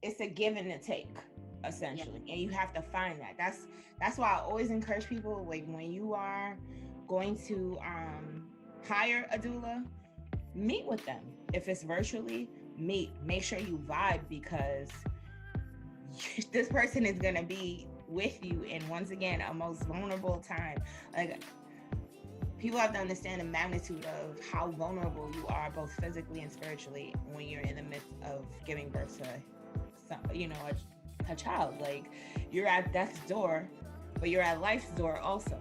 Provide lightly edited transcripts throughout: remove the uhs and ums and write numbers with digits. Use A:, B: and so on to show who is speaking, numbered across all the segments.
A: it's a give and a take,
B: Yeah.
A: essentially, and you have to find that. That's why I always encourage people, like, when you are going to hire a doula, meet with them. If it's virtually, make sure you vibe, because this person is going to be with you in, once again, a most vulnerable time. Like, people have to understand the magnitude of how vulnerable you are, both physically and spiritually, when you're in the midst of giving birth to a child. Like, you're at death's door, but you're at life's door also.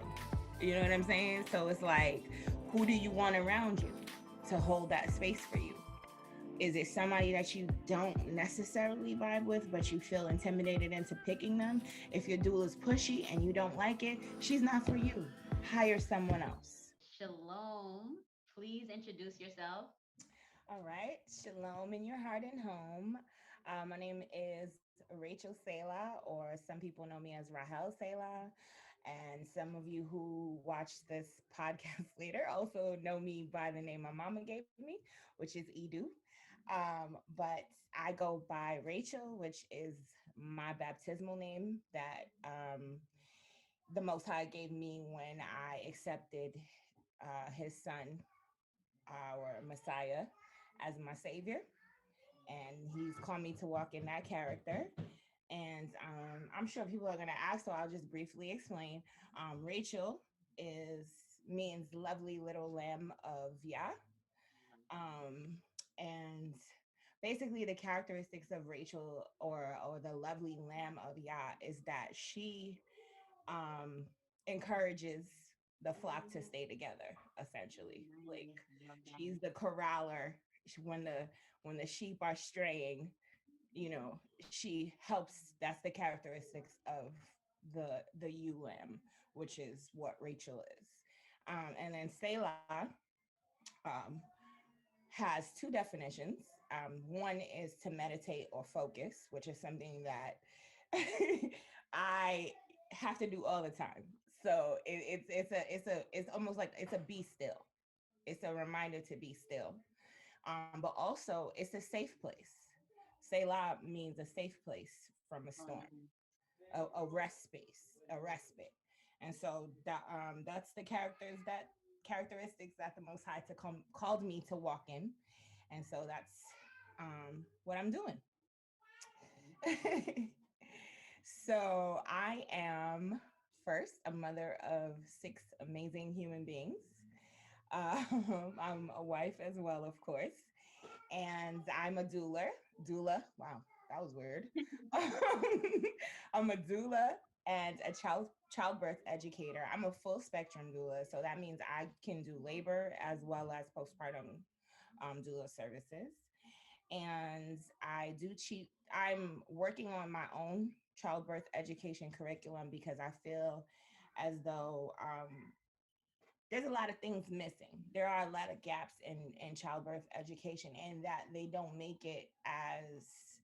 A: You know what I'm saying? So it's like, who do you want around you to hold that space for you? Is it somebody that you don't necessarily vibe with, but you feel intimidated into picking them? If your doula is pushy and you don't like it, she's not for you. Hire someone else.
B: Shalom. Please introduce yourself.
A: All right. Shalom in your heart and home. My name is Rachel Selah, or some people know me as Rahel Selah. And some of you who watch this podcast later also know me by the name my mama gave me, which is Edu. But I go by Rachel, which is my baptismal name that the Most High gave me when I accepted his son, our Messiah, as my savior. And he's called me to walk in that character. And I'm sure people are going to ask, so I'll just briefly explain. Rachel is means lovely little lamb of Yah. Um, and basically, the characteristics of Rachel, or the lovely lamb of Yah, is that she um, encourages the flock to stay together. Essentially, like, she's the corraler. When the sheep are straying, she helps. That's the characteristics of the ewe lamb, which is what Rachel is. And then Selah um, has two definitions. One is to meditate or focus, which is something that I have to do all the time. So it's almost like it's a be still. It's a reminder to be still. But also, it's a safe place. Selah means a safe place from a storm, a rest space, a respite. And so that's the characteristics that the Most High called me to walk in. And so that's what I'm doing. So I am, first, a mother of six amazing human beings. I'm a wife as well, of course, and I'm a doula. Doula. Wow, that was weird. I'm a doula and a childbirth educator. I'm a full spectrum doula, so that means I can do labor as well as postpartum doula services. And I do cheat. I'm working on my own childbirth education curriculum, because I feel as though there's a lot of things missing. There are a lot of gaps in childbirth education, and that they don't make it as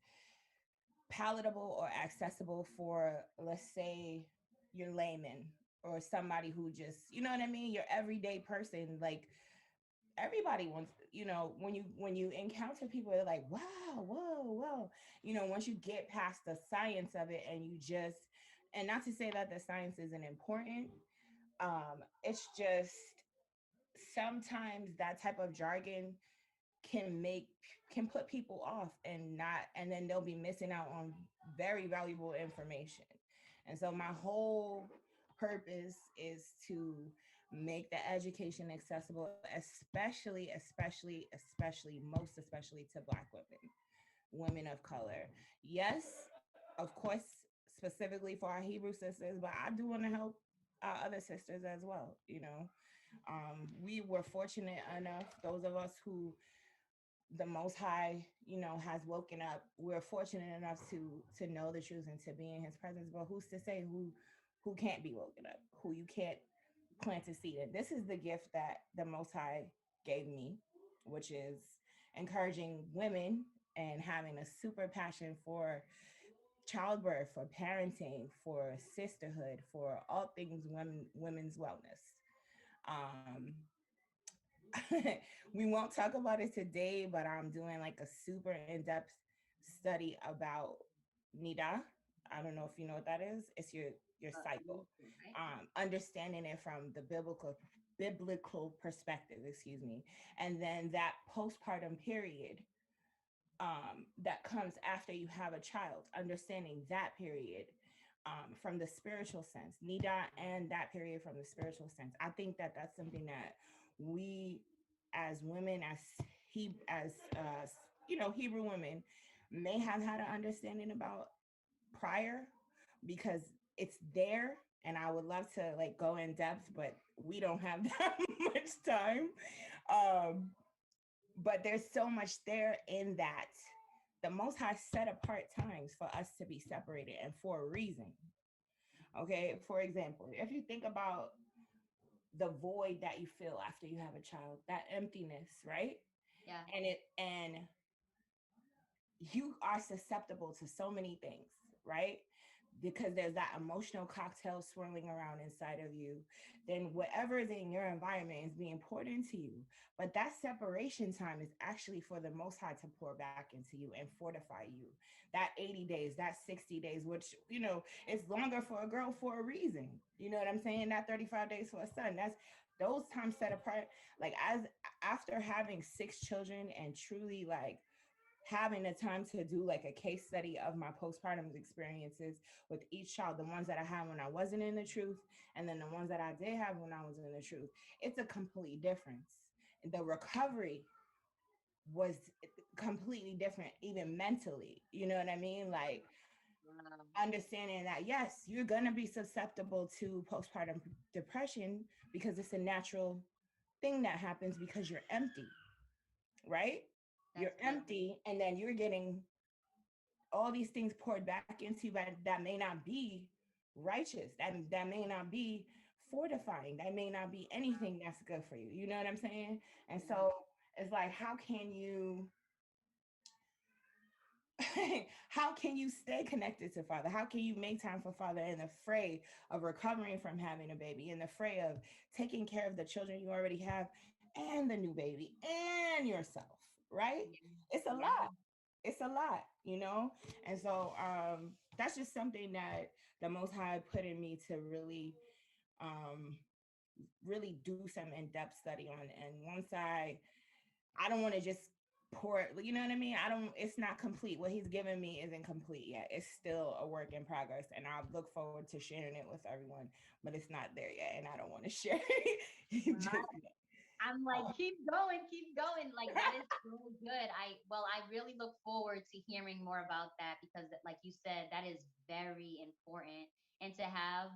A: palatable or accessible for, let's say, your layman, or somebody who just, you know what I mean, your everyday person. Like, everybody wants, when you encounter people, they're like, wow, whoa, whoa. Once you get past the science of it, and you just, and not to say that the science isn't important, it's just sometimes that type of jargon can put people off, and then they'll be missing out on very valuable information. And so my whole purpose is to make the education accessible, especially to Black women of color. Yes, of course, specifically for our Hebrew sisters, but I do want to help our other sisters as well. We were fortunate enough, those of us who the Most High, has woken up. We're fortunate enough to know the truth and to be in His presence. But who's to say who can't be woken up? Who you can't plant a seed in? This is the gift that the Most High gave me, which is encouraging women and having a super passion for childbirth, for parenting, for sisterhood, for all things women's wellness. Um, we won't talk about it today, but I'm doing like a super in-depth study about nida. I don't know if you know what that is. It's your cycle.
B: Right?
A: Understanding it from the biblical perspective, excuse me. And then that postpartum period that comes after you have a child, understanding that period from the spiritual sense, nida, and that period from the spiritual sense. I think that that's something that we as women, as Hebrew women, may have had an understanding about prior, because it's there, and I would love to like go in depth, but we don't have that much time. Um, but there's so much there in that the Most High set apart times for us to be separated, and for a reason. Okay, for example, if you think about the void that you feel after you have a child, that emptiness, right?
B: Yeah.
A: And you are susceptible to so many things, right? Because there's that emotional cocktail swirling around inside of you. Then whatever is in your environment is being poured into you. But that separation time is actually for the Most High to pour back into you and fortify you. That 80 days, that 60 days, which, is longer for a girl for a reason. You know what I'm saying? That 35 days for a son. That's those times set apart. Like, as after having 6 children and truly like having the time to do like a case study of my postpartum experiences with each child, the ones that I had when I wasn't in the truth, and then the ones that I did have when I was in the truth, it's a complete difference. The recovery was completely different, even mentally. You know what I mean? Like,
B: Wow.
A: understanding that yes, you're gonna be susceptible to postpartum depression because it's a natural thing that happens because you're empty, right? You're
B: That's good.
A: empty, and then you're getting all these things poured back into you, but that may not be righteous. That may not be fortifying. That may not be anything that's good for you. You know what I'm saying? And
B: Yeah.
A: so it's like, how can you how can you stay connected to Father? How can you make time for Father in the fray of recovering from having a baby, in the fray of taking care of the children you already have and the new baby and yourself, right? It's a
B: Yeah.
A: lot. It's a lot, you know? And so that's just something that the Most High put in me to um really do some in-depth study on. And once I don't want to just pour it, you know what I mean? I don't, it's not complete. What he's given me isn't complete yet. It's still a work in progress. And I look forward to sharing it with everyone, but it's not there yet. And I don't want to share it. Just,
B: I'm like, keep going, keep going. Like that is so good. I really look forward to hearing more about that because like you said, that is very important. And to have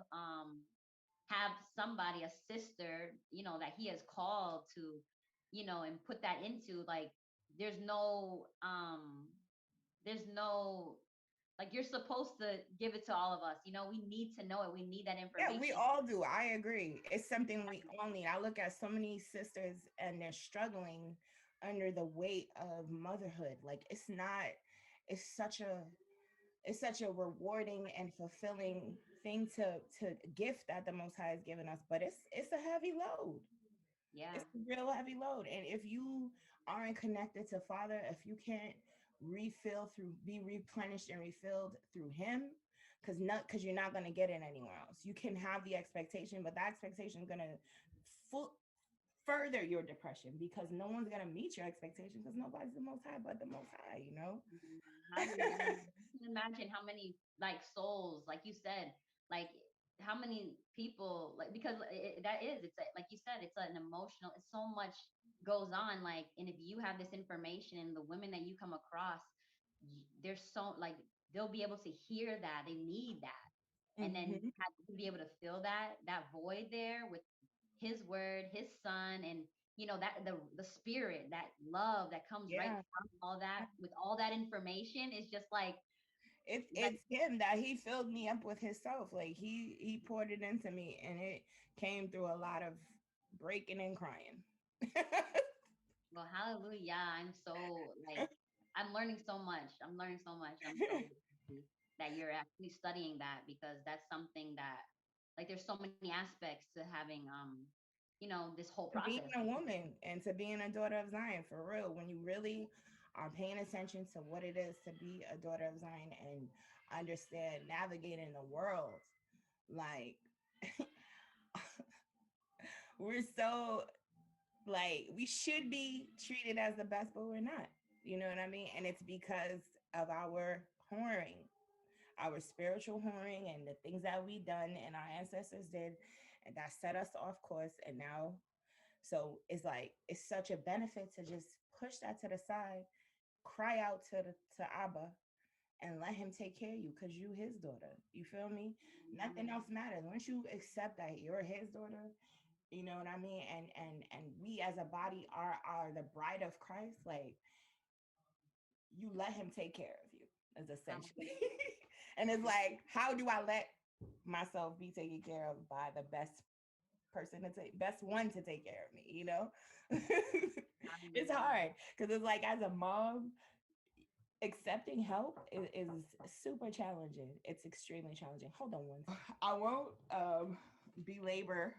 B: somebody, a sister, that he has called to, and put that into like there's no there's no like you're supposed to give it to all of us. We need to know it. We need that
A: yeah, we
B: information.
A: all do. I agree. It's something we all need. I look at so many sisters and they're struggling under the weight of motherhood. Like, it's such a, it's such a rewarding and fulfilling thing to gift that the Most High has given us, but it's a heavy load.
B: Yeah.
A: It's a real heavy load. And if you aren't connected to Father, if you can't be replenished and refilled through Him, because you're not going to get it anywhere else. You can have the expectation, but that expectation is going to further your depression, because no one's going to meet your expectation, because nobody's the Most High but the Most High, you know?
B: Hallelujah. You can imagine how many like souls, like you said, like how many people, like because it's like you said, it's an emotional. It's so much goes on. Like, and if you have this information and the women that you come across, they're so like they'll be able to hear that they need that, and then
A: Mm-hmm.
B: have to be able to fill that void there with his word, his son, and that the spirit, that love that comes right
A: Yeah.
B: from all that, with all that information is just like
A: It's him that he filled me up with himself. Like, he poured it into me, and it came through a lot of breaking and crying.
B: well, hallelujah. I'm so like I'm learning so much. I'm learning so much. I'm so happy that you're actually studying that because that's something that like there's so many aspects to having this whole
A: To being
B: process.
A: a woman and to being a daughter of Zion, for real, when you really paying attention to what it is to be a daughter of Zion and understand navigating the world. Like, we're so, like, we should be treated as the best, but we're not. You know what I mean? And it's because of our whoring, our spiritual whoring, and the things that we done and our ancestors did, and that set us off course. And now, so it's like it's such a benefit to just push that to the side, cry out to Abba, and let him take care of you because you his daughter. You feel me? Nothing else matters. Once you accept that you're his daughter, you know what I mean? And we as a body are the bride of Christ, like you let him take care of you, is essentially. And it's like, how do I let myself be taken care of by the best one to take care of me, you know? It's hard because it's like as a mom, accepting help is super challenging. It's extremely challenging. Hold on one second. I won't belabor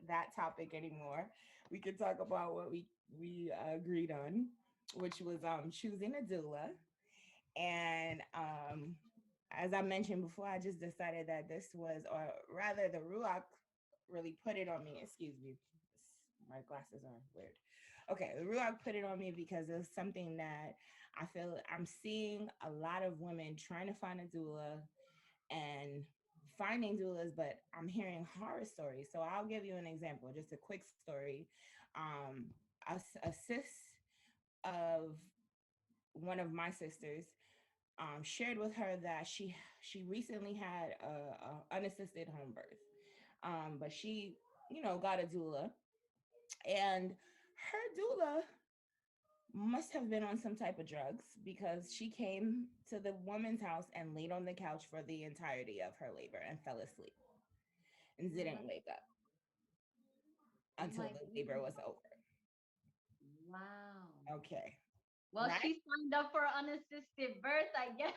A: that topic anymore. We could talk about what we agreed on, which was choosing a doula. And as I mentioned before, I just decided that this was, or rather, the Ruach really put it on me. Excuse me, my glasses are weird. Okay, the Ruach put it on me because it's something that I feel I'm seeing a lot of women trying to find a doula and finding doulas, but I'm hearing horror stories. So I'll give you an example, just a quick story. Um, a sis of one of my sisters shared with her that she recently had a unassisted home birth, but she, got a doula, and her doula must have been on some type of drugs because she came to the woman's house and laid on the couch for the entirety of her labor and fell asleep and didn't wake up
B: Oh
A: until
B: my
A: the labor
B: goodness.
A: was over.
B: Wow.
A: Okay,
B: Well,
A: right?
B: she signed up for unassisted birth, I guess.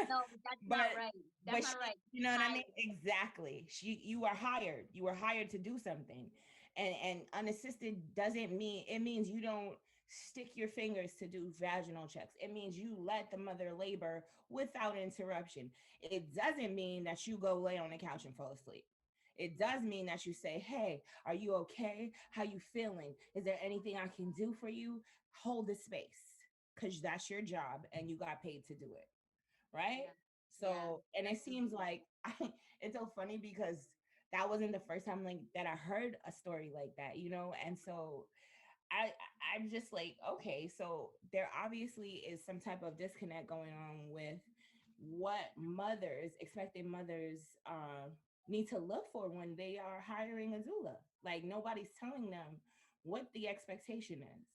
B: No, that's
A: but
B: not right. That's
A: but
B: not
A: she,
B: right.
A: you know what I
B: Hi.
A: mean? Exactly. You were hired. You were hired to do something. And unassisted doesn't mean, it means you don't stick your fingers to do vaginal checks. It means you let the mother labor without interruption. It doesn't mean that you go lay on the couch and fall asleep. It does mean that you say, "Hey, are you okay? How you feeling? Is there anything I can do for you?" Hold the space, because that's your job and you got paid to do it, right?
B: Yeah. Yeah.
A: So, and it seems
B: Absolutely.
A: like it's so funny because that wasn't the first time like that I heard a story like that, and so I I'm just like, okay, so there obviously is some type of disconnect going on with what mothers, expected mothers, need to look for when they are hiring a doula. Like nobody's telling them what the expectation is.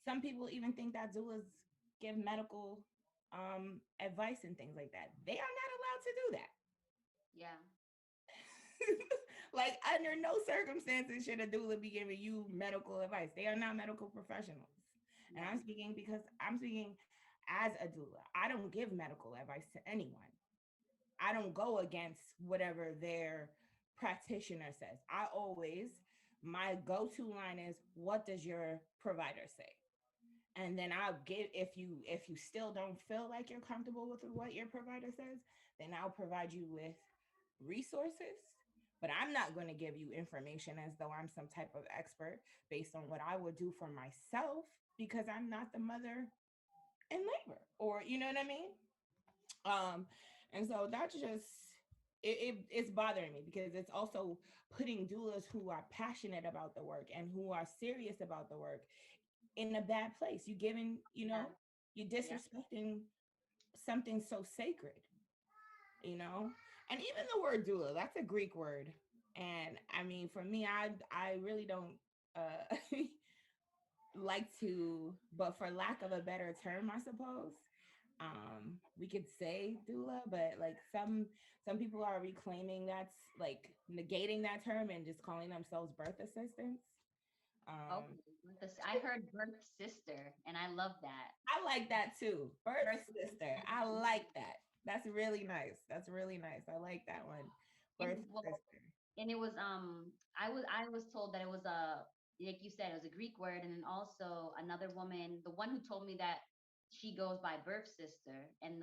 A: Some people even think that doulas give medical advice and things like that. They are not allowed to do that.
B: Yeah.
A: Like under no circumstances should a doula be giving you medical advice. They are not medical professionals. And
B: Yeah.
A: I'm speaking because I'm speaking as a doula. I don't give medical advice to anyone. I don't go against whatever their practitioner says. My go-to line is, what does your provider say? And then I'll give, if you still don't feel like you're comfortable with what your provider says, then I'll provide you with resources. But I'm not going to give you information as though I'm some type of expert based on what I would do for myself, because I'm not the mother in labor, or you know what I mean. um and so that's just it's bothering me because it's also putting doulas who are passionate about the work and who are serious about the work in a bad place. You giving,
B: Yeah.
A: you're
B: Yeah.
A: disrespecting something so sacred, and even the word doula, that's a Greek word. And I mean, for me, I really don't like to, but for lack of a better term, I suppose, we could say doula, but like some people are reclaiming, that's like negating that term and just calling themselves birth assistants. um
B: Okay. I heard birth sister, and I love that.
A: I like that too. Birth
B: Birth
A: sister.
B: sister.
A: I like that. That's really nice. That's really nice. I like that one.
B: And
A: Birth
B: well,
A: sister.
B: and it was I was told that it was a like you said, it was a Greek word. And then also another woman, the one who told me that she goes by birth sister, and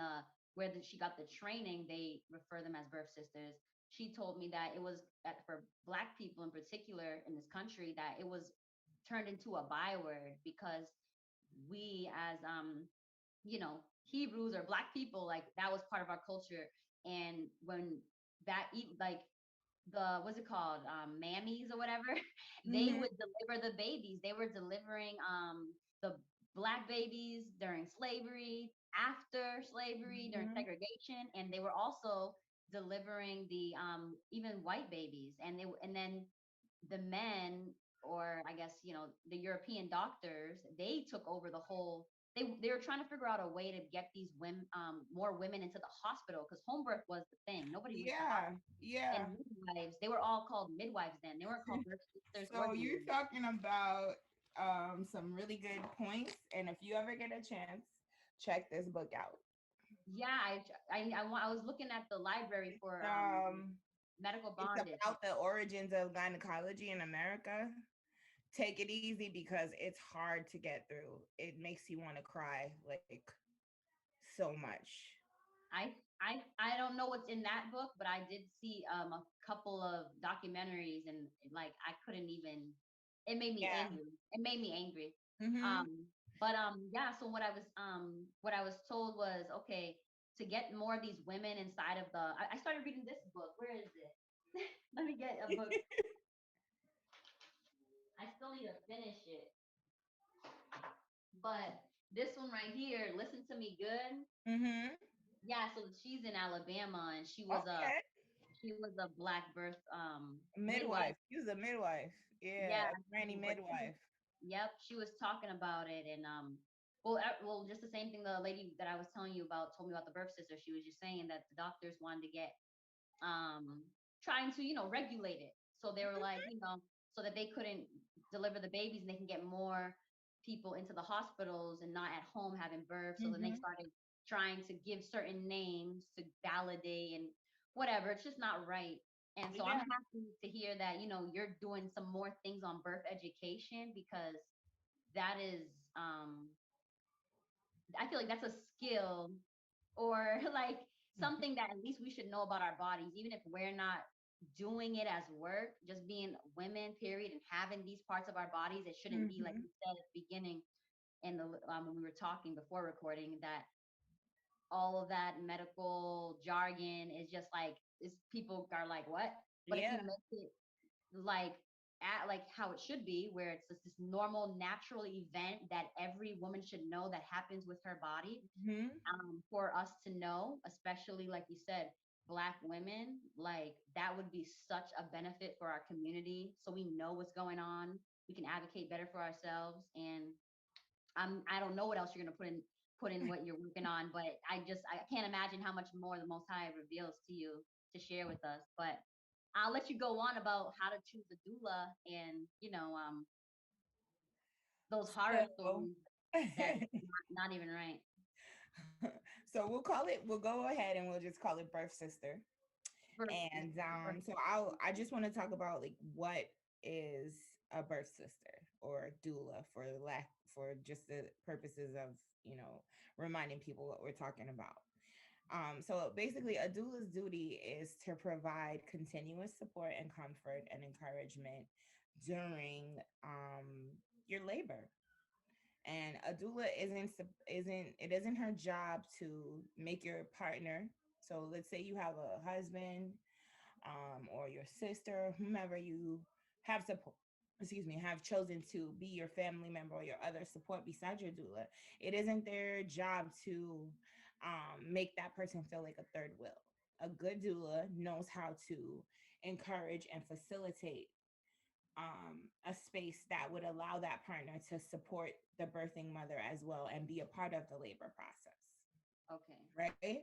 B: she got the training, they refer them as birth sisters. She told me that it was for Black people in particular in this country, that it was turned into a byword because we as Hebrews or Black people, like that was part of our culture. And when like the what's it called, mammies or whatever, they
A: Mm-hmm.
B: would deliver the babies. They were delivering the Black babies during slavery, after slavery, during
A: Mm-hmm.
B: segregation, and they were also delivering the even white babies. And then the men, or I guess the European doctors, they took over the whole. They were trying to figure out a way to get these women, more women into the hospital, because home birth was the thing. Nobody went to the
A: Yeah,
B: hospital. And
A: yeah.
B: midwives, they were all called midwives then. They weren't called birth sisters or
A: So you're
B: doulas.
A: talking about some really good points, and if you ever get a chance, check this book out.
B: Yeah, I was looking at the library
A: It's
B: for
A: um
B: medical
A: it's
B: bondage.
A: about the origins of gynecology in America. Take it easy because it's hard to get through. It makes you want to cry like so much.
B: I don't know what's in that book, but I did see a couple of documentaries, and like I couldn't even. It made me
A: Yeah.
B: angry. It made me angry.
A: Mm-hmm.
B: But yeah. So what I was told was, okay, to get more of these women inside of the. I started reading this book. Where is it? Let me get a book. I still need to finish it. But this one right here, Listen to Me Good.
A: Mm-hmm.
B: Yeah, so she's in Alabama, and
A: Okay.
B: she was a Black birth midwife.
A: Midwife. She was a midwife.
B: Yeah,
A: Yeah, a granny
B: but she was,
A: midwife.
B: yep, she was talking about it. And well, just the same thing the lady that I was telling you about told me about the birth sister. She was just saying that the doctors wanted to get um trying to regulate it, so they were like, so that they couldn't deliver the babies, and they can get more people into the hospitals and not at home having birth. So then they
A: Mm-hmm.
B: started trying to give certain names to validate and whatever. It's just not right. And so I'm
A: Yeah.
B: happy to hear that you're doing some more things on birth education, because that is I feel like that's a skill, or like something that at least we should know about our bodies, even if we're not doing it as work, just being women, period, and having these parts of our bodies. It shouldn't be like
A: Mm-hmm.
B: you said at the beginning, in the when we were talking before recording, that all of that medical jargon is just like, is people are like, what? But if
A: Yeah.
B: you make it like at like how it should be, where it's just this normal natural event that every woman should know that happens with her body,
A: Mm-hmm.
B: for us to know, especially like you said, Black women, like that would be such a benefit for our community. So we know what's going on. We can advocate better for ourselves. And I don't know what else you're gonna put in what you're working on, but I can't imagine how much more the Most High reveals to you to share with us. But I'll let you go on about how to choose a doula, and those horror
A: So
B: stories that not even right.
A: so we'll go ahead and we'll just call it birth sister.
B: Birth
A: And
B: sister, birth
A: I just want to talk about like what is a birth sister or doula for just the purposes of, reminding people what we're talking about. So basically, a doula's duty is to provide continuous support and comfort and encouragement during your labor. And a doula isn't her job to make your partner. So let's say you have a husband, or your sister, whomever you have support, have chosen to be your family member or your other support besides your doula. It isn't their job to make that person feel like a third wheel. A good doula knows how to encourage and facilitate a space that would allow that partner to support the birthing mother as well and be a part of the labor process,
B: Okay.
A: right?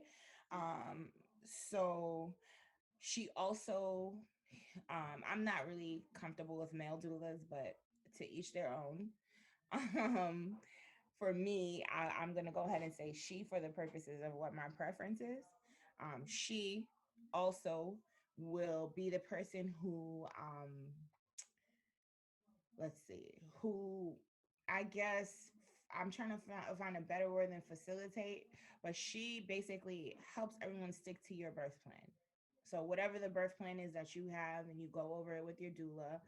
A: Um, so she also, I'm not really comfortable with male doulas, but to each their own. Um, for me, I'm gonna go ahead and say she for the purposes of what my preference is. She also will be the person who let's see, who I guess I'm trying to find a better word than facilitate, but she basically helps everyone stick to your birth plan. So whatever the birth plan is that you have, and you go over it with your doula.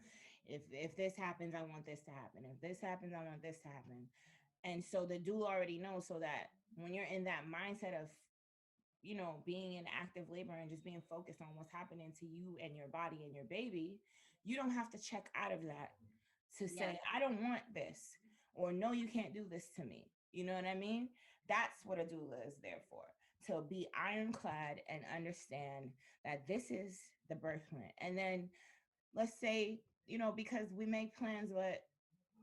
A: If this happens, I want this to happen. If this happens, I want this to happen. And so the doula already knows, so that when you're in that mindset of, being in active labor and just being focused on what's happening to you and your body and your baby, you don't have to check out of that to
B: Yes.
A: say, I don't want this, or no, you can't do this to me. You know what I mean? That's what a doula is there for, to be ironclad and understand that this is the birth plan. And then let's say, because we make plans, but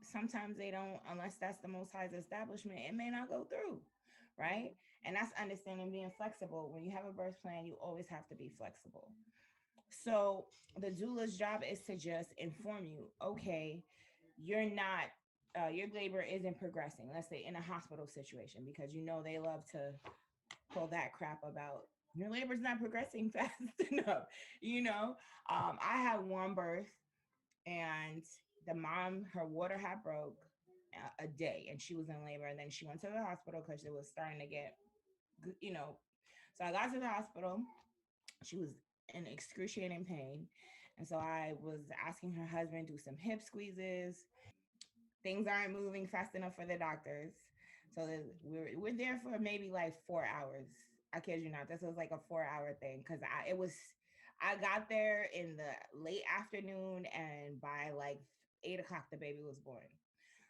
A: sometimes they don't, unless that's the most high's establishment, it may not go through, right? And that's understanding being flexible. When you have a birth plan, you always have to be flexible. So the doula's job is to just inform you, okay, you're not, your labor isn't progressing, let's say in a hospital situation, because they love to pull that crap about your labor's not progressing fast enough. I had one birth, and the mom, her water had broke a day, and she was in labor, and then she went to the hospital because it was starting to get, you know so I got to the hospital. She was in excruciating pain, and so I was asking her husband do some hip squeezes. Things aren't moving fast enough for the doctors, so we're there for maybe like 4 hours. I kid you not, this was like a 4 hour thing, because I got there in the late afternoon, and by like 8 o'clock the baby was born.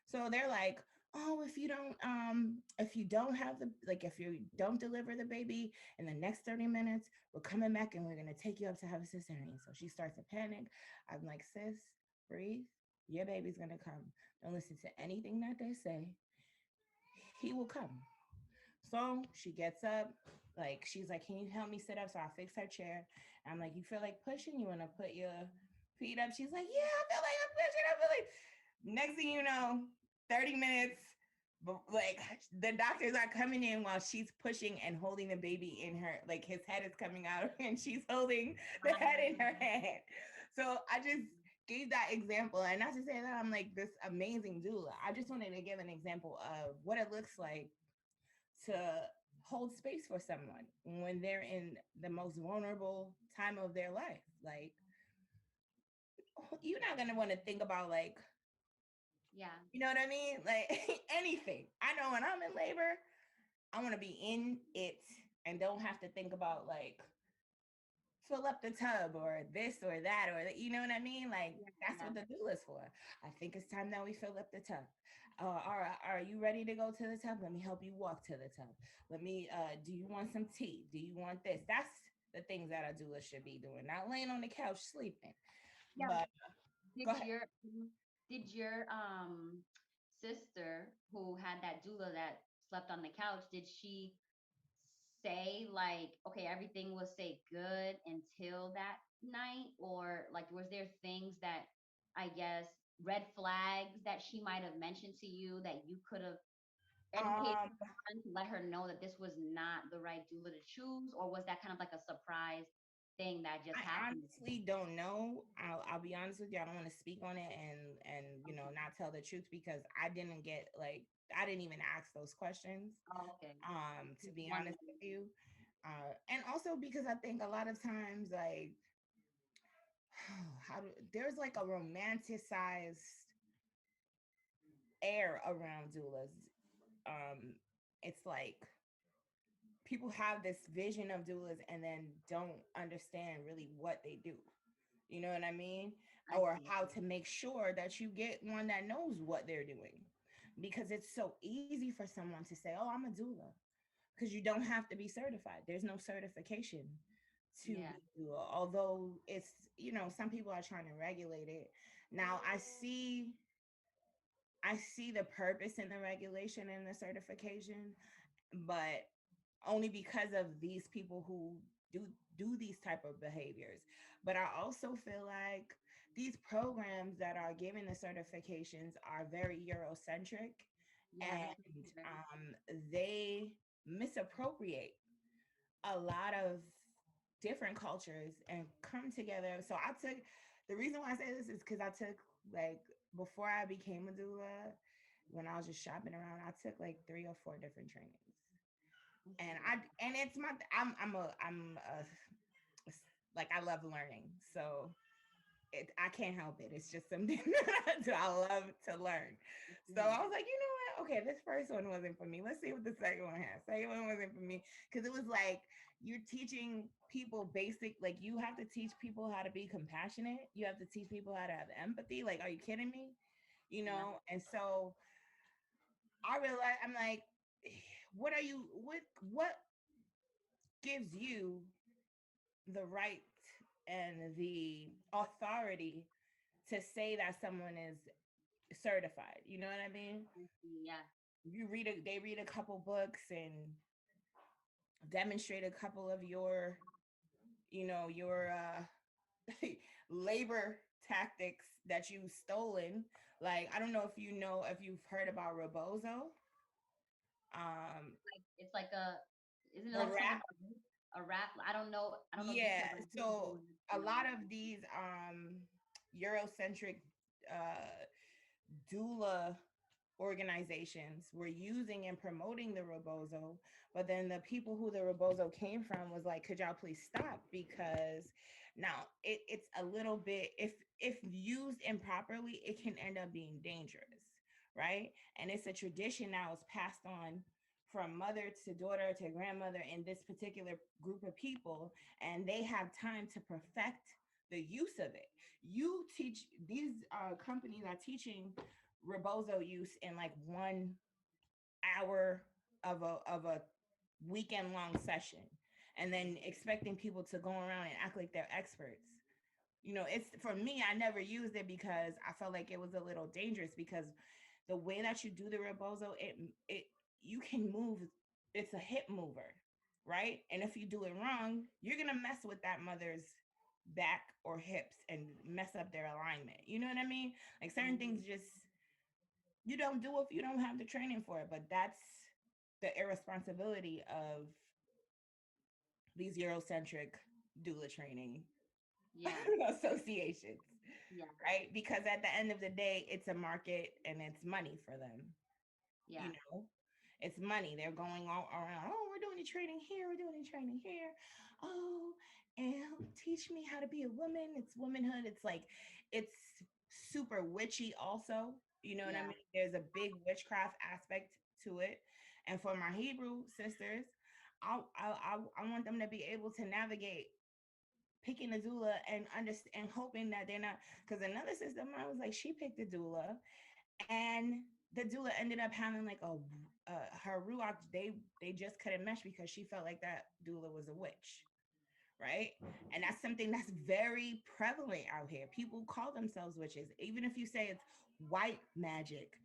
A: So they're like, oh, if you don't have the like if you don't deliver the baby in the next 30 minutes, we're coming back and we're gonna take you up to have a cesarean. So she starts to panic. I'm like, sis, breathe. Your baby's gonna come. Don't listen to anything that they say. He will come. So she gets up, like she's like, can you help me sit up? So I fix her chair. I'm like, you feel like pushing? You wanna put your feet up? She's like, yeah, I feel like I'm pushing. I feel like, next thing you know, 30 minutes, but like the doctors are coming in while she's pushing and holding the baby in her, like his head is coming out and she's holding the head in her hand. So I just gave that example, and not to say that I'm like this amazing doula. I just wanted to give an example of what it looks like to hold space for someone when they're in the most vulnerable time of their life. Like, you're not gonna want to think about, like,
B: Yeah.
A: you know what I mean? Like anything. I know when I'm in labor, I want to be in it and don't have to think about, like, fill up the tub or this or that, or you know what I mean? Like, that's
B: Yeah.
A: what the doula is for. I think it's time that we fill up the tub. Are you ready to go to the tub? Let me help you walk to the tub. Let me. Do you want some tea? Do you want this? That's the things that a doula should be doing, not laying on the couch sleeping.
B: Yeah.
A: But go
B: Did
A: ahead.
B: your did your sister who had that doula that slept on the couch, did she say like, okay, everything was say good until that night? Or like was there things that, I guess, red flags that she might have mentioned to you that you could have educated
A: Um,
B: her on to let her know that this was not the right doula to choose? Or was that kind of like a surprise thing that just
A: I
B: happened?
A: honestly don't know. I'll be honest with you. I don't want to speak on it and not tell the truth, because I didn't get, like, I didn't even ask those questions.
B: Oh, okay.
A: To
B: Just
A: be honest
B: wondering.
A: with you, and also because I think a lot of times, like, there's like a romanticized air around doulas. Um, it's like people have this vision of doulas and then don't understand really what they do. You know what I mean?
B: I
A: Or
B: see.
A: how to make sure that you get one that knows what they're doing. Because it's so easy for someone to say, oh, I'm a doula. Because you don't have to be certified. There's no certification to
B: Yeah.
A: be a doula. Although it's, some people are trying to regulate it. Now I see the purpose in the regulation and the certification, but only because of these people who do these type of behaviors. But I also feel like these programs that are giving the certifications are very Eurocentric,
B: Yeah, that's what
A: and
B: she said.
A: they misappropriate a lot of different cultures and come together. So I took the reason why I say this is because I took Like before I became a doula, when I was just shopping around, I took like 3 or 4 different trainings.
B: That's
A: And
B: good.
A: it's my I'm a like I love learning. So I can't help it. It's just something that I love to learn. So
B: Mhm.
A: I was like, you know what? Okay, this first one wasn't for me. Let's see what the second one has. Second one wasn't for me because it was like you're teaching people basic. Like you have to teach people how to be compassionate. You have to teach people how to have empathy. Like, are you kidding me? You
B: Yeah.
A: know. And so I realized I'm like, what are you? What gives you the right and the authority to say that someone is certified? You know what I mean?
B: I see. Yeah.
A: They read a couple books and demonstrate a couple of your, your labor tactics that you've stolen. Like I don't know if you've heard about Rebozo. Um
B: It's like a, isn't it
A: the
B: like something
A: rap.
B: about a rap? I don't know. I don't know
A: Yeah.
B: details. I do
A: So
B: know
A: a
B: something
A: lot
B: about
A: of these Eurocentric uh doula organizations were using and promoting the Rebozo, but then the people who the Rebozo came from was like, could y'all please stop? Because now it's a little bit, if used improperly, it can end up being dangerous, right? And it's a tradition now is passed on from mother to daughter to grandmother in this particular group of people, and they have time to perfect the use of it. You teach these companies are teaching Rebozo use in like 1 hour of a weekend long session, and then expecting people to go around and act like they're experts. It's for me, I never used it because I felt like it was a little dangerous because the way that you do the Rebozo, it you can move, it's a hip mover, right? And if you do it wrong, you're gonna mess with that mother's back or hips and mess up their alignment. You know what I mean? Like certain
B: Mhm.
A: things just you don't do if you don't have the training for it. But that's the irresponsibility of these Eurocentric doula training
B: Yeah.
A: associations,
B: Yeah.
A: right? Because at the end of the day, it's a market and it's money for them.
B: Yeah.
A: You know, it's money. They're going all around. Oh, we're doing the training here. We're doing the training here. Oh, and teach me how to be a woman. It's womanhood. It's like it's super witchy. Also, you know what I
B: Yeah.
A: mean. There's a big witchcraft aspect to it. And for my Hebrew sisters, I want them to be able to navigate picking a doula and understand and hoping that they're not, because another sister of mine was like she picked a doula and the doula ended up having like her ruach, they just couldn't mesh because she felt like that doula was a witch, right? And that's something that's very prevalent out here. People call themselves witches, even if you say it's white magic,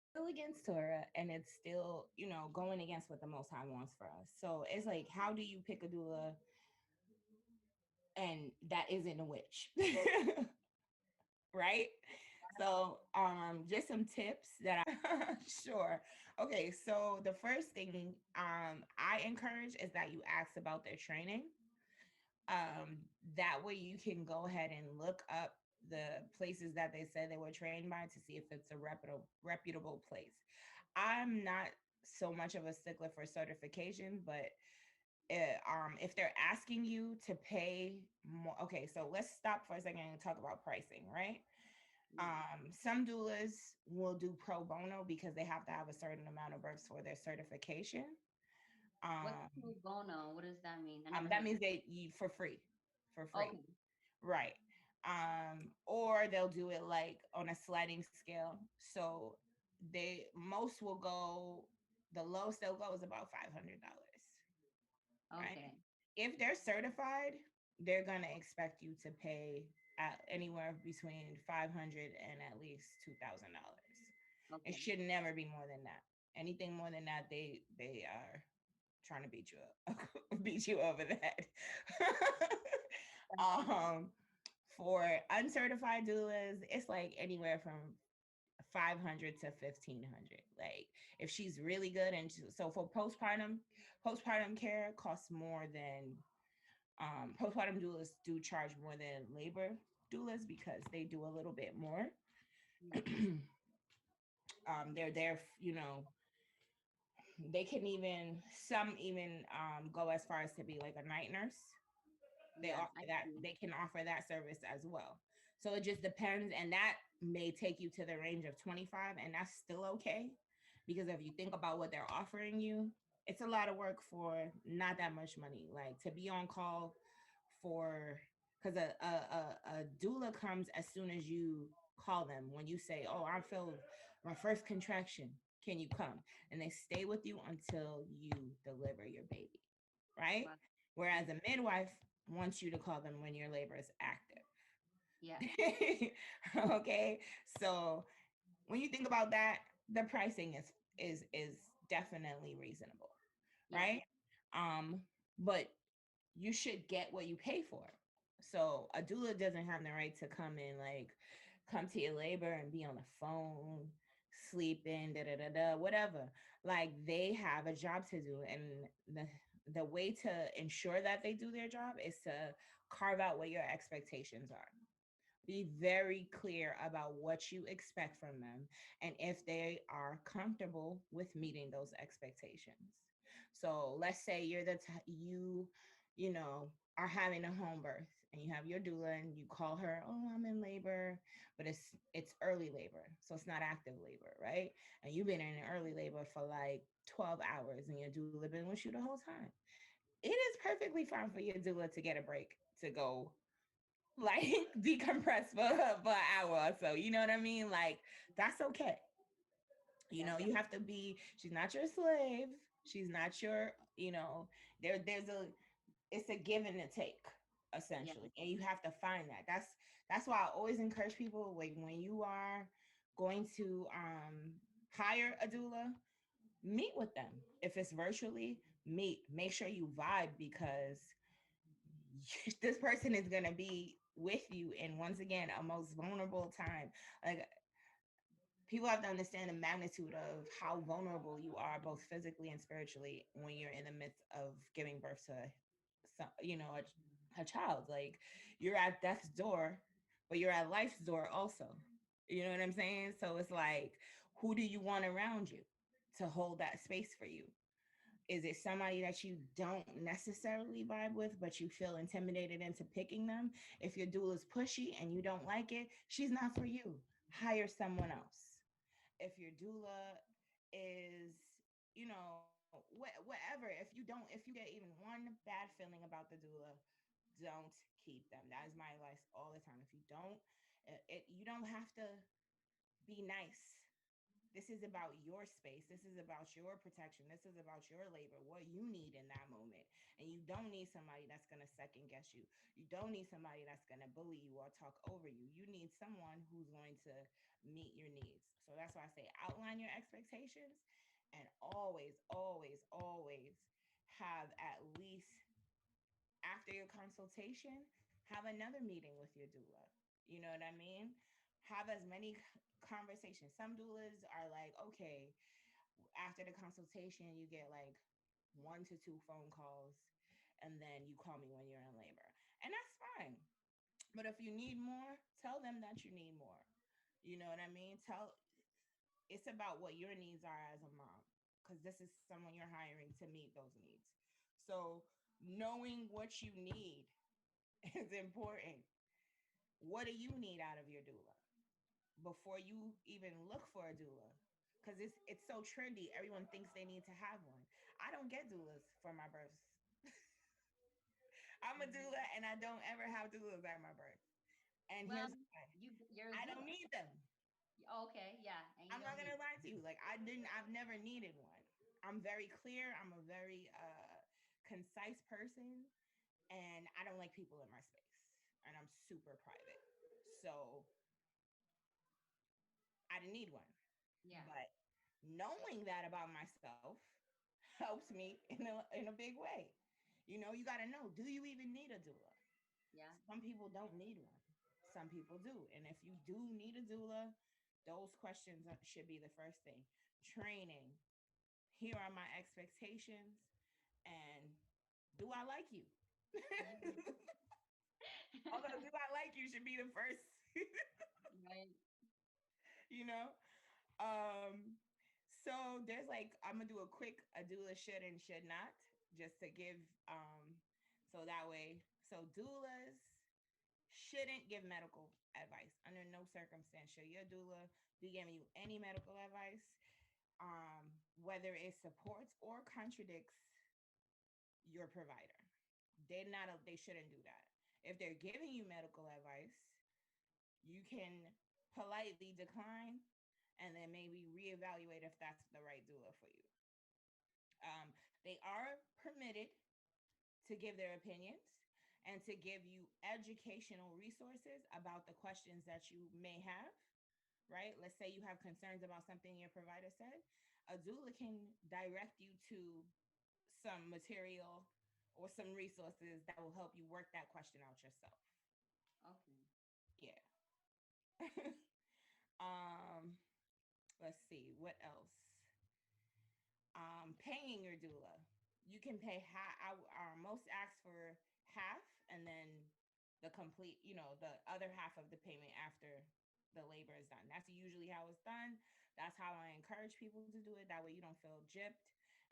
A: still against Torah, and it's still, going against what the Most High wants for us. So it's like, how do you pick a doula and that isn't a witch? Right? So, just some tips that sure. Okay, so the first thing I encourage is that you ask about their training. That way you can go ahead and look up the places that they said they were trained by to see if it's a reputable place. I'm not so much of a stickler for certification, but if they're asking you to pay more, okay, so let's stop for a second and talk about pricing, right?
B: Yeah.
A: Some doulas will do pro bono because they have to have a certain amount of births for their certification.
B: What's
A: Um,
B: pro bono? What does that mean? I never
A: that
B: heard
A: means
B: that.
A: that you for free,
B: Okay.
A: right? Or they'll do it like on a sliding scale. So they most will go, the lowest they'll go is about $500, right?
B: Okay.
A: If they're certified, they're gonna expect you to pay anywhere between 500 and at least $2,000. It
B: Okay.
A: should never be more than that. Anything more than that, they are trying to beat you up, beat you over the head. um, for uncertified doulas, it's like anywhere from 500 to 1,500. Like if she's really good, and so for postpartum care costs more than postpartum doulas do charge more than labor. doulas because they do a little bit more.
B: Yeah.
A: They're there, you know, they can even, some even go as far as to be like a night nurse. They
B: Yeah.
A: offer
B: I
A: that,
B: see.
A: they can offer that service as well. So it just depends, and that may take you to the range of 25, and that's still okay, because if you think about what they're offering you, it's a lot of work for not that much money. Like to be on call for, because a doula comes as soon as you call them. When you say, oh, I feel my first contraction, can you come? And they stay with you until you deliver your baby, right?
B: Wow.
A: Whereas
B: Yeah.
A: a midwife wants you to call them when your labor is active.
B: Yeah.
A: Okay, so when you think about that, the pricing is definitely reasonable,
B: Yeah.
A: right? um but you should get what you pay for. So a doula doesn't have the right to come in, like come to your labor and be on the phone, sleeping, da da da da, whatever. Like they have a job to do, and the way to ensure that they do their job is to carve out what your expectations are. Be very clear about what you expect from them and if they are comfortable with meeting those expectations. So let's say you're you know, are having a home birth and you have your doula and you call her, oh, I'm in labor, but it's early labor, so it's not active labor, right? And you've been in early labor for like 12 hours and your doula been with you the whole time. It is perfectly fine for your doula to get a break, to go like decompress for an hour or so. You know what I mean? Like that's okay. You
B: Yeah.
A: know, you have to be, she's not your slave. She's not your, you know, there's a, it's a give and a take
B: Yeah.
A: essentially. And you have to find that. That's why I always encourage people, like when you are going to hire a doula, meet with them. If it's virtually, make sure you vibe, because this person is going to be with you in, once again, a most vulnerable time. Like people have to understand the magnitude of how vulnerable you are both physically and spiritually when you're in the midst of giving birth to some, you know, a child. Like you're at death's door, but you're at life's door also. You know what I'm saying? So it's like, who do you want around you to hold that space for you? Is it somebody that you don't necessarily vibe with, but you feel intimidated into picking them? If your doula is pushy and you don't like it, she's not for you. Hire someone else. If your doula is, you know, whatever, if you get even one bad feeling about the doula, don't keep them. That is my advice all the time. If you don't, you don't have to be nice. This is about your space. This is about your protection. This is about your labor, what you need in that moment. And you don't need somebody that's going to second guess you. You don't need somebody that's going to bully you or talk over you. You need someone who's going to meet your needs. So that's why I say outline your expectations, and always, always, always have, at least after your consultation, have another meeting with your doula. You know what I mean? Have as many conversations. Some doulas are like, okay, after the consultation, you get like 1 to 2 phone calls, and then you call me when you're in labor. And that's fine. But if you need more, tell them that you need more. You know what I mean? It's about what your needs are as a mom, because this is someone you're hiring to meet those needs. So knowing what you need is important. What do you need out of your doula before you even look for a doula? Because it's so trendy. Everyone thinks they need to have one. I don't get doulas for my births. I'm a
B: Mhm.
A: doula and I don't ever have doulas at my birth. And
B: Well,
A: here's why.
B: you're a
A: I don't
B: doula.
A: need them.
B: Okay. Yeah. And you
A: I'm
B: don't
A: not
B: need.
A: gonna lie to you. Like I've never needed one. I'm very clear. I'm a very concise person, and I don't like people in my space. And I'm super private. So I didn't need one.
B: Yeah.
A: But knowing that about myself helps me in a big way. You know, you got to know, do you even need a doula?
B: Yeah.
A: Some people don't need one. Some people do. And if you do need a doula, those questions should be the first thing. Training. Here are my expectations, and do I like you?
B: Mhm.
A: Although do I like you should be the first,
B: Right.
A: you know? Um, so there's like I'm gonna do a quick a doula should and should not, just to give so that way so doulas shouldn't give medical advice under no circumstance. Should your doula be giving you any medical advice, whether it supports or contradicts your provider. They shouldn't do that. If they're giving you medical advice, you can politely decline and then maybe reevaluate if that's the right doula for you. They are permitted to give their opinions and to give you educational resources about the questions that you may have, right? Let's say you have concerns about something your provider said. A doula can direct you to some material or some resources that will help you work that question out yourself.
B: Okay.
A: Yeah. um, let's see what else. Paying your doula. You can pay half. Most ask for half, and then the complete, the other half of the payment after the labor is done. That's usually how it's done. That's how I encourage people to do it. That way you don't feel gypped,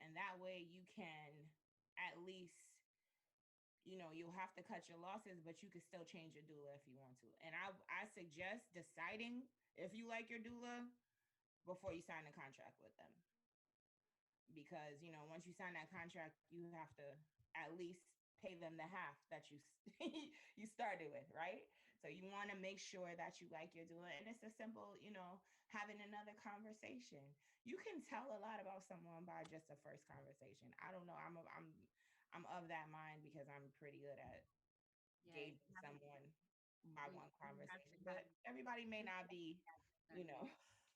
A: and that way you can at least, you'll have to cut your losses, but you can still change your doula if you want to. And I suggest deciding if you like your doula before you sign a contract with them, because once you sign that contract you have to at least pay them the half that you you started with, right? So you want to make sure that you like your doula, and it's a simple, having another conversation. You can tell a lot about someone by just a first conversation. I don't know, I'm of that mind because I'm pretty good at
B: Yes.
A: gauging someone by one
B: You have
A: conversation,
B: to have
A: but everybody may
B: good
A: not be, you
B: discerning.
A: know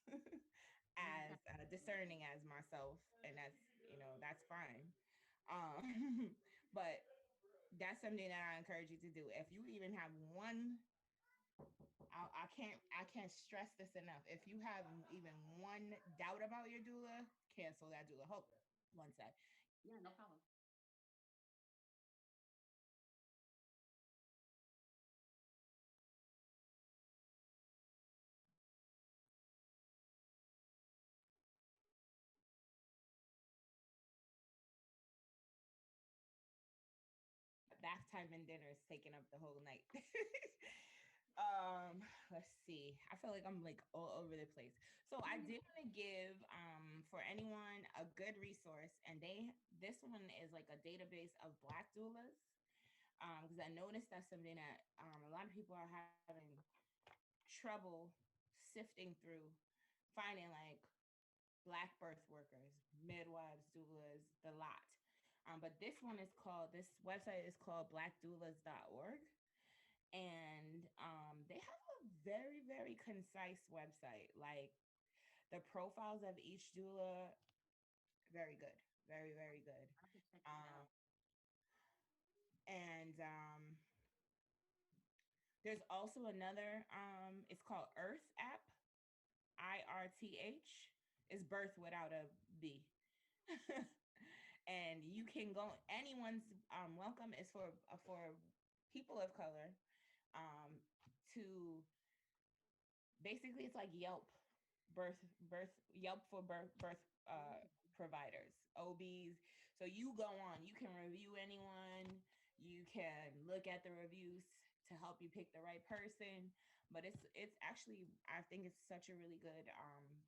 B: You have to
A: as
B: have
A: discerning as myself, and that's fine. But that's something that I encourage you to do. If you even have one, I can't stress this enough. If you have even one doubt about your doula, cancel that doula. Hold one sec.
B: yeah, no problem.
A: Bath time and dinner is taking up the whole night. Let's see. I feel like I'm like all over the place. So I did want to give for anyone a good resource, and this one is like a database of Black doulas. Because I noticed that's something that a lot of people are having trouble sifting through, finding like Black birth workers, midwives, doulas, the lot. But this website is called blackdoulas.org. And they have a very, very concise website. Like the profiles of each doula, very good. Very, very good.
B: I have to check that
A: Um,
B: out.
A: and there's also another, it's called Earth app, IRTH. Is birth without a B. And you can go, anyone's welcome is for people of color, um, to basically it's like birth birth Yelp for birth providers, OBs. So you go on, you can review anyone, you can look at the reviews to help you pick the right person. But it's actually, I think it's such a really good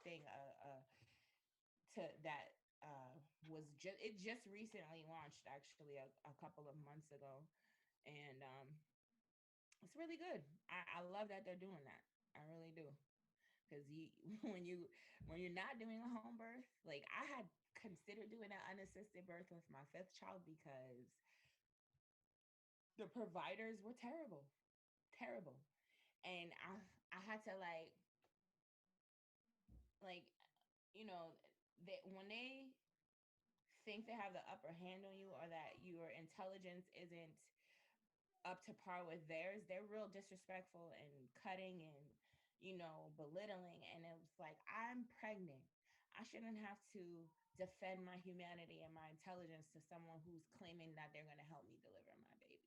A: thing to that was just it just recently launched, actually a couple of months ago. And it's really good. I love that they're doing that. I really do. Because you when you're not doing a home birth, like I had considered doing an unassisted birth with my fifth child because the providers were terrible, terrible. And I had to like that when they think they have the upper hand on you, or that your intelligence isn't up to par with theirs, they're real disrespectful and cutting and belittling. And it was like, I'm pregnant. I shouldn't have to defend my humanity and my intelligence to someone who's claiming that they're going to help me deliver my baby.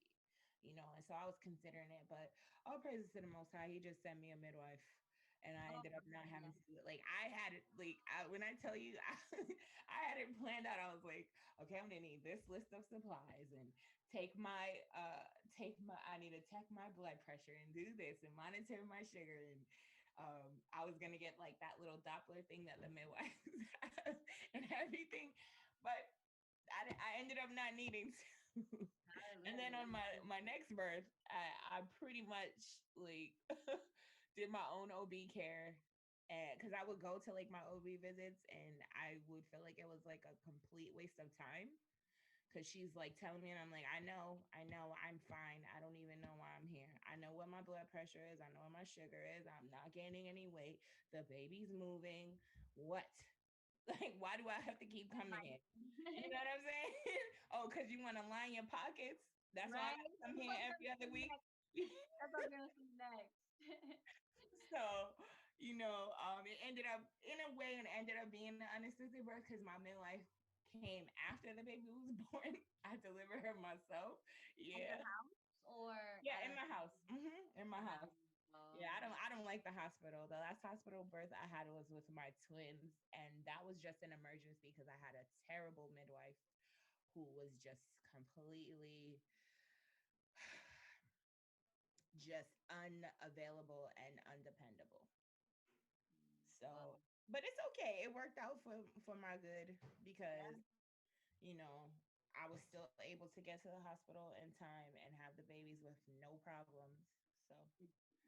A: And so I was considering it, but all praises to the Most High. He just sent me a midwife, and I
B: Oh,
A: ended up not having
B: yeah.
A: to. Like I had it. When I tell you, I had it planned out. I was like, okay, I'm gonna need this list of supplies and take my I need to check my blood pressure and do this and monitor my sugar and I was gonna get like that little Doppler thing that the midwives have and everything, but I ended up not needing to. And then on my next birth, I pretty much like did my own OB care, and because I would go to like my OB visits, and I would feel like it was like a complete waste of time. Cause she's like telling me, and I'm like, I know, I'm fine. I don't even know why I'm here. I know what my blood pressure is. I know what my sugar is. I'm not gaining any weight. The baby's moving. What? Like, why do I have to keep coming here? You know what I'm saying? Oh, because you want to line your pockets. That's why I
B: Right?
A: got to come
B: That's
A: here
B: what I'm
A: every
B: gonna
A: other
B: say
A: week.
B: next. That's what I'm gonna say next.
A: So, it ended up in a way, and ended up being an unassisted birth because my midwife came after the baby was born. I delivered her myself.
B: At your
A: Yeah,
B: house or
A: yeah,
B: at
A: in
B: a
A: my house. In my house. Yeah,
B: wow.
A: I don't like the hospital. The last hospital birth I had was with my twins, and that was just an emergency because I had a terrible midwife who was just completely just unavailable and undependable.
B: Wow.
A: So, but it's okay. It worked out for my good
B: Yeah.
A: because you know I was still able to get to the hospital in time and have the babies with no problems. So,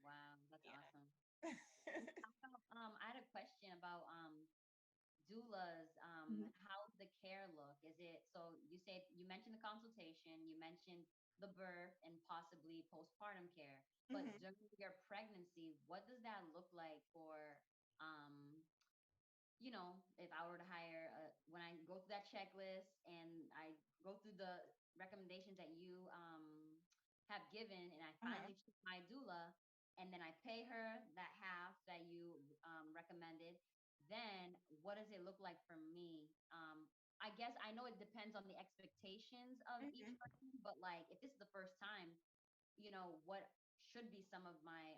B: Wow. That's awesome.
A: yeah.
B: And how about, I had a question about doulas. How's the care look? Is it so you said you mentioned the consultation, you mentioned the birth and possibly postpartum care, but
A: Hmm.
B: during your pregnancy, what does that look like for um if I were to hire when I go through that checklist and I go through the recommendations that you have given, and I
A: Uh-huh.
B: finally choose my doula, and then I pay her that half that you recommended, then what does it look like for me? I guess I know it depends on the expectations of each
A: Hmm.
B: person, but like if this is the first time, what should be some of my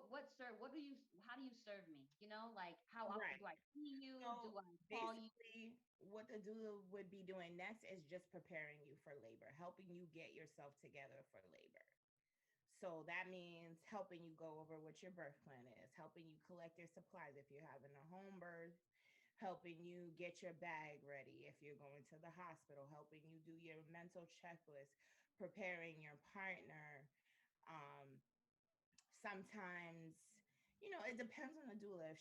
B: what serve what do you how do you serve me, like how often
A: Right.
B: do I see you, do
A: So
B: I call you?
A: basically, what the doula would be doing next is just preparing you for labor, helping you get yourself together for labor. So that means helping you go over what your birth plan is, helping you collect your supplies if you're having a home birth, helping you get your bag ready if you're going to the hospital, helping you do your mental checklist, preparing your partner. Um, Sometimes, it depends on the doula. If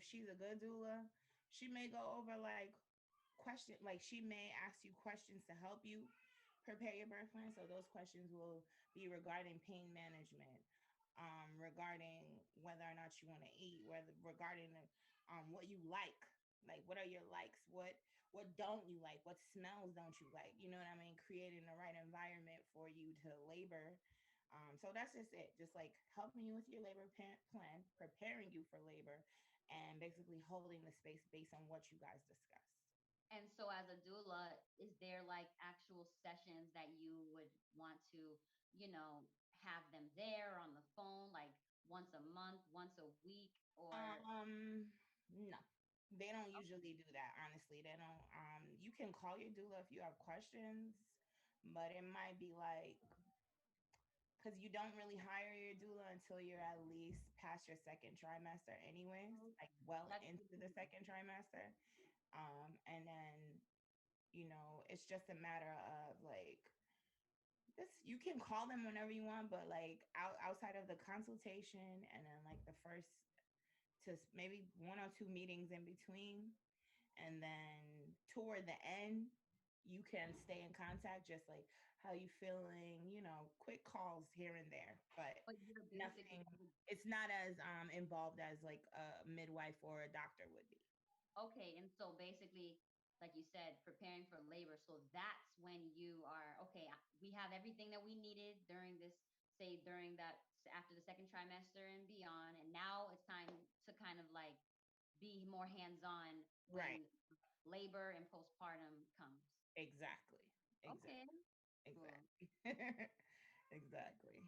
A: she's a good doula, she may go over like she may ask you questions to help you prepare your birth plan. So those questions will be regarding pain management, regarding whether or not you want to eat, whether regarding what you like what are your likes, what don't you like, what smells don't you like, you know what I mean? Creating the right environment for you to labor. So that's just it, just like helping you with your labor plan, preparing you for labor, and basically holding the space based on what you guys discussed.
B: And so as a doula, is there like actual sessions that you would want to, you know, have them there on the phone, like once a month, once a week, or
A: No, they don't
B: okay,
A: usually do that. Honestly, they don't. You can call your doula if you have questions, but it might be like because you don't really hire your doula until you're at least past your second trimester, anyways, like well
B: that's good
A: into
B: to
A: the
B: know.
A: second trimester. And then it's just a matter of like this. You can call them whenever you want, but like outside of the consultation, and then like the first to maybe one or two meetings in between, and then toward the end you can stay in contact, just like how you feeling, quick calls here and there, but
B: But you're basically
A: nothing. It's not as involved as like a midwife or a doctor would be.
B: okay, and so basically, like you said, preparing for labor. So that's when you are okay. We have everything that we needed during this, say during that after the second trimester and beyond, and now it's time to kind of like be more hands-on
A: Right.
B: when labor and postpartum comes.
A: Exactly.
B: Okay.
A: Exactly.
B: Well,
A: Exactly. Exactly.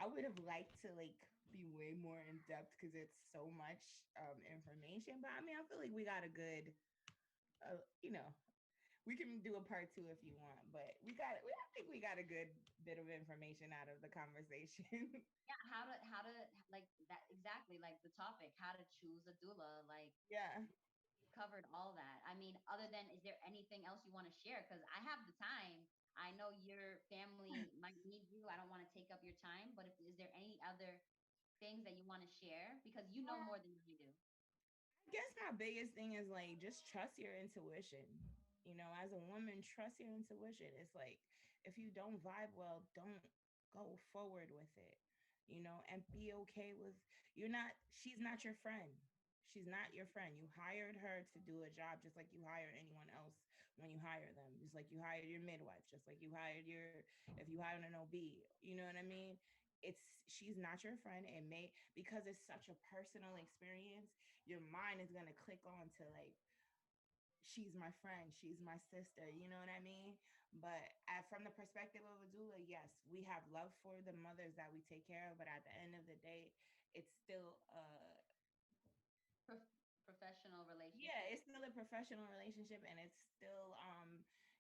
A: I would have liked to like be way more in depth because it's so much information. But I mean, I feel like we got a good, you know, we can do a part two if you want. But I think we got a good bit of information out of the conversation.
B: yeah, how to like that exactly like the topic, how to choose a doula. Like
A: Yeah.
B: covered all that. I mean, other than, is there anything else you want to share? Because I have the time. I know your family might need you. I don't want to take up your time, but if, is there any other things that you want to share? Because you know more than I do.
A: I guess my biggest thing is like just trust your intuition. You know, as a woman, trust your intuition. It's like if you don't vibe well, don't go forward with it. You know, and be okay with she's not your friend. She's not your friend. You hired her to do a job just like you hire anyone else when you hire them. Just like you hired your midwife, just like you hired if you hired an OB. You know what I mean? She's not your friend. It may because it's such a personal experience, your mind is gonna click on to like she's my friend, she's my sister, you know what I mean? But from the perspective of a doula, yes, we have love for the mothers that we take care of, but at the end of the day, it's still
B: Prof- Professional
A: yeah,
B: relationship.
A: it's still a professional relationship, and it's still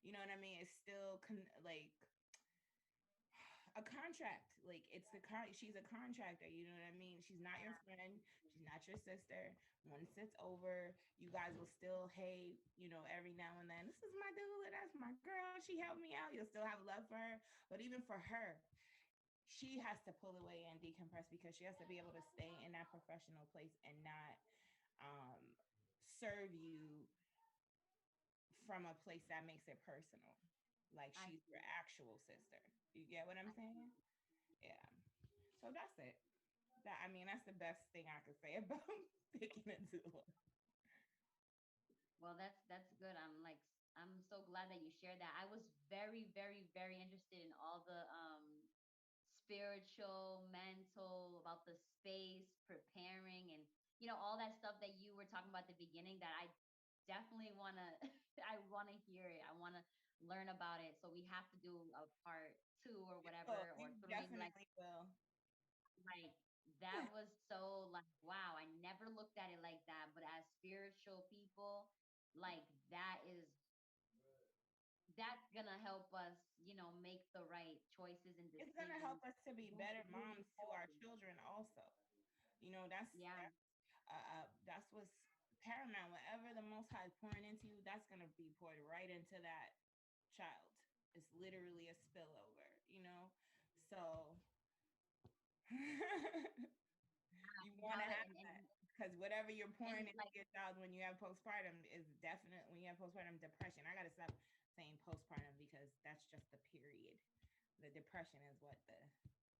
A: you know what I mean? It's still like a contract. Like she's a contractor. You know what I mean? She's not your friend. She's not your sister. Once it's over, you guys will still, hey, you know, every now and then, this is my doula. That's my girl. She helped me out. You'll still have love for her. But even for her, she has to pull away and decompress because she has to be able to stay in that professional place and not um, serve you from a place that makes it personal. Like
B: I
A: she's your
B: see.
A: actual sister. You get what I'm
B: I
A: saying?
B: see.
A: Yeah. So that's it. That's the best thing I could say about picking a doula.
B: Well, that's good. I'm so glad that you shared that. I was very, very, very interested in all the spiritual, mental, about the space, preparing, and all that stuff that you were talking about at the beginning that I definitely want to I want to hear it. I want to learn about it. So we have to do a part 2 or
A: Oh,
B: whatever, or
A: you
B: 3.
A: definitely will.
B: Like that was so like wow, I never looked at it like that, but as spiritual people, like that's gonna help us, make the right choices and
A: It's gonna help
B: decisions
A: us to be better
B: moving
A: moms to our
B: forward.
A: children also. You know,
B: Yeah,
A: that's what's paramount. Whatever the Most High is pouring into you, that's gonna be poured right into that child. It's literally a spillover. You know, so you
B: you
A: want to
B: have it,
A: have that because whatever you're
B: and
A: pouring into
B: like
A: your child when you have postpartum is definite. When you have postpartum depression, I gotta stop saying postpartum because that's just the period. The depression is what the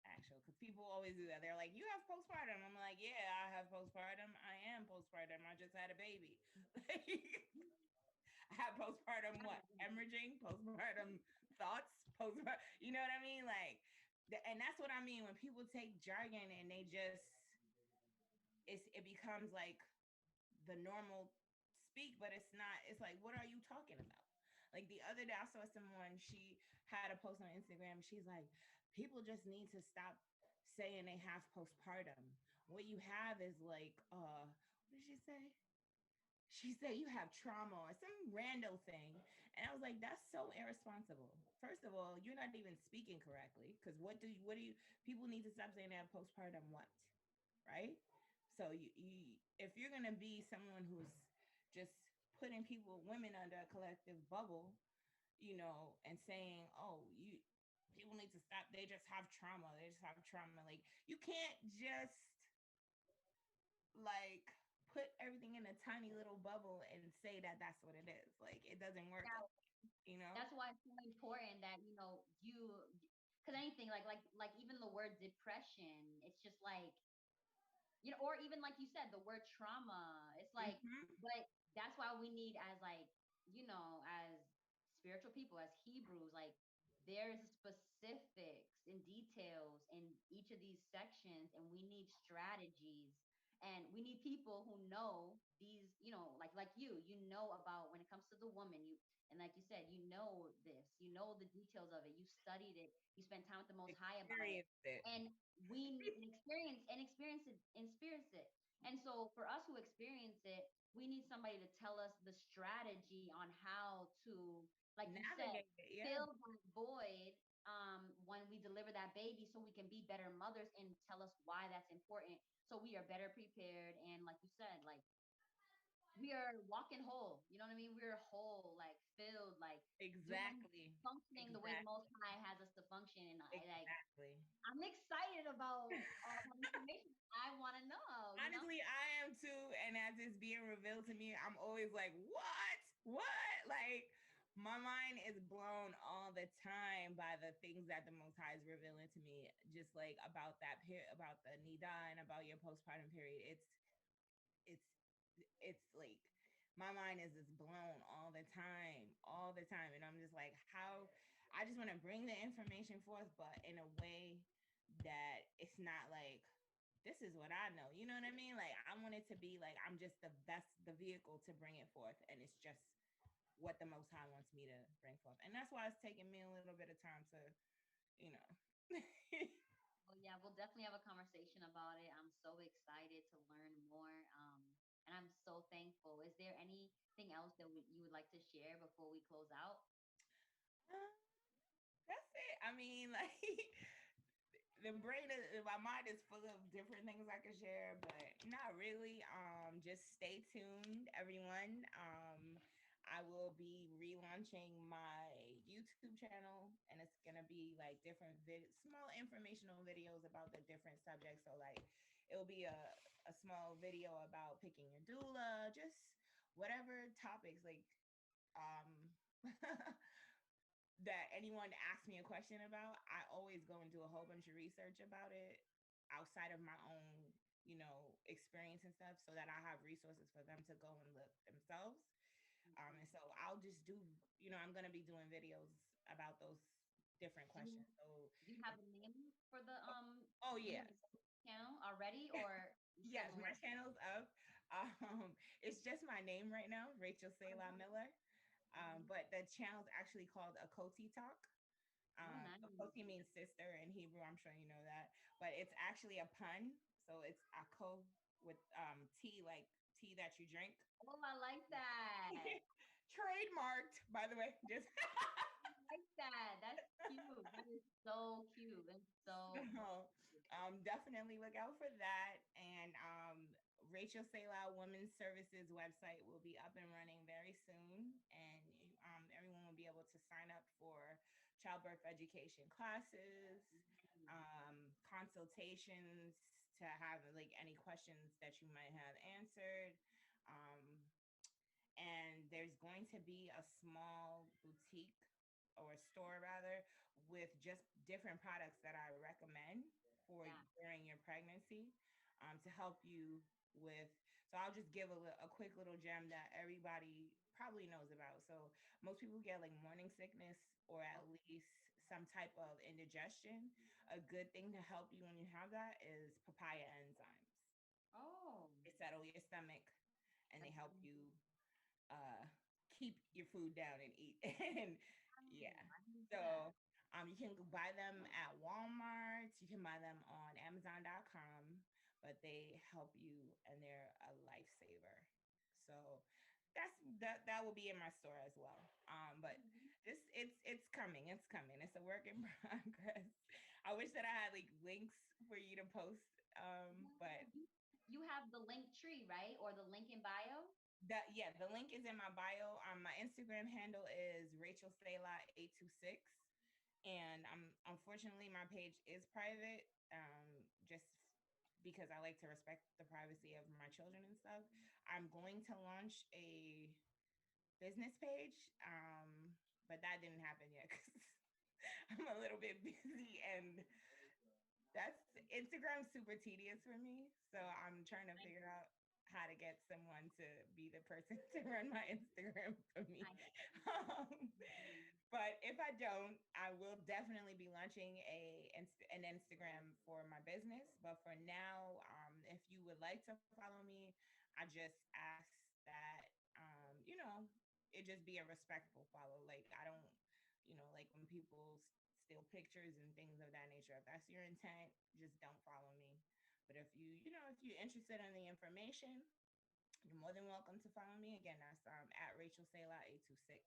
A: actual, because people always do that. They're like, you have postpartum. I'm like, yeah, I have postpartum. I am postpartum. I just had a baby. I have postpartum what? Hemorrhaging, postpartum thoughts, postpartum. You know what I mean? Like, and that's what I mean when people take jargon and they just it becomes like the normal speak, but it's not. It's like, what are you talking about? Like the other day, I saw someone. She had a post on Instagram. She's like, people just need to stop saying they have postpartum. What you have is like, what did she say? She said you have trauma or some rando thing. And I was like, that's so irresponsible. First of all, you're not even speaking correctly. Because what do you, people need to stop saying they have postpartum what? Right? So if you're going to be someone who's just putting women under a collective bubble, you know, and saying, oh, people need to stop. They just have trauma. They just have trauma. Like, you can't just like put everything in a tiny little bubble and say that that's what it is. Like it doesn't work
B: yeah,
A: like that, you know?
B: that's why it's so important that because anything like even the word depression, it's just like or even like you said, the word trauma. It's like,
A: Mm-hmm.
B: but that's why we need as like, as spiritual people, as Hebrews, like there's specifics and details in each of these sections, and we need strategies, and we need people who know these, like you know about when it comes to the woman, and like you said, you know know the details of it. You studied it. You spent time with the Most High about it,
A: Experienced it.
B: and we need an experience it. And so for us who experience it, we need somebody to tell us the strategy on how to, like you said,
A: Navigate it. Yeah.
B: fill that void when we deliver that baby, so we can be better mothers, and tell us why that's important, so we are better prepared. And like you said, like we are walking whole. You know what I mean? We're whole, like filled, like doing,
A: Exactly.
B: functioning the way the Most
A: Exactly.
B: High has us to function. And
A: Exactly.
B: I'm excited about all that information. I want to know. You know?
A: Honestly, I am too. And as it's being revealed to me, I'm always like, what? What? Like, my mind is blown all the time by the things that the Most High is revealing to me, just like about that period, about the Nida and about your postpartum period. It's, it's like my mind is just blown all the time. And I'm just like, how I just want to bring the information forth, but in a way that it's not like this is what I know. You know what I mean? Like I want it to be like I'm just the vehicle to bring it forth, and it's just what the Most High wants me to bring forth, and that's why it's taking me a little bit of time to, you know.
B: Well, yeah, we'll definitely have a conversation about it. I'm so excited to learn more. And I'm so thankful. Is there anything else that you would like to share before we close out?
A: Uh, that's it. I mean, like the brain is my mind is full of different things I can share, but not really. Just stay tuned, everyone. I will be relaunching my YouTube channel, and it's gonna be like different small informational videos about the different subjects. So like, it'll be a small video about picking your doula, just whatever topics like um that anyone asks me a question about, I always go and do a whole bunch of research about it outside of my own, experience and stuff, so that I have resources for them to go and look themselves. And so I'll just do, I'm gonna be doing videos about those different
B: Do you
A: questions. So,
B: do you have a name for the
A: oh, oh
B: name
A: yes,
B: of the channel already, or you still
A: yes,
B: gonna
A: my
B: work?
A: channel's up. It's just my name right now, Rachel Selah Miller.
B: Mhm.
A: But the channel's actually called Akoti Talk.
B: Oh, nice.
A: Akoti means sister in Hebrew. I'm sure you know that, but it's actually a pun. So it's ako with tea, like tea that you drink.
B: Oh, I like that.
A: Trademarked, by the way. Just
B: I like that. That's cute. That is so cute and so.
A: so, definitely look out for that. And Rachel Selah Women's Services website will be up and running very soon, and everyone will be able to sign up for childbirth education classes, consultations to have like any questions that you might have answered. Um, and there's going to be a small boutique or store rather with just different products that I recommend for
B: Yeah.
A: during your pregnancy, to help you with. So I'll just give a quick little gem that everybody probably knows about. So most people get like morning sickness or at
B: Oh.
A: least some type of indigestion. A good thing to help you when you have that is papaya enzymes.
B: Oh.
A: They settle your stomach and they
B: That's
A: help you uh keep your food down and eat. And yeah,
B: I didn't know that.
A: so you can buy them at Walmart, you can buy them on Amazon.com, but they help you and they're a lifesaver. So that will be in my store as well. But
B: Mhm.
A: it's coming, it's a work in progress. I wish that I had like links for you to post, but
B: Yeah, you have the link tree, right? Or the link in bio?
A: that yeah, the link is in my bio. My Instagram handle is Rachel Selah 826, and unfortunately my page is private. Just because I like to respect the privacy of my children and stuff. I'm going to launch a business page, but that didn't happen yet because I'm a little bit busy, and that's Instagram's super tedious for me. So I'm trying to
B: I
A: figure out how to get someone to be the person to run my Instagram for me.
B: I
A: Um,
B: Mhm.
A: but if I don't, I will definitely be launching an Instagram for my business. But for now, if you would like to follow me, I just ask that it just be a respectful follow. Like I don't, like when people people steal pictures and things of that nature. If that's your intent, just don't follow me. But if if you're interested in the information, you're more than welcome to follow me. Again, that's at Rachel Selah 826.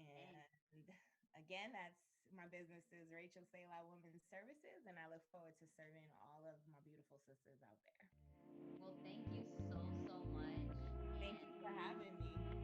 B: Okay.
A: And again, that's my business is Rachel Selah Women's Services, and I look forward to serving all of my beautiful sisters out there.
B: Well, thank you so, so much.
A: Thank you
B: And
A: for having me.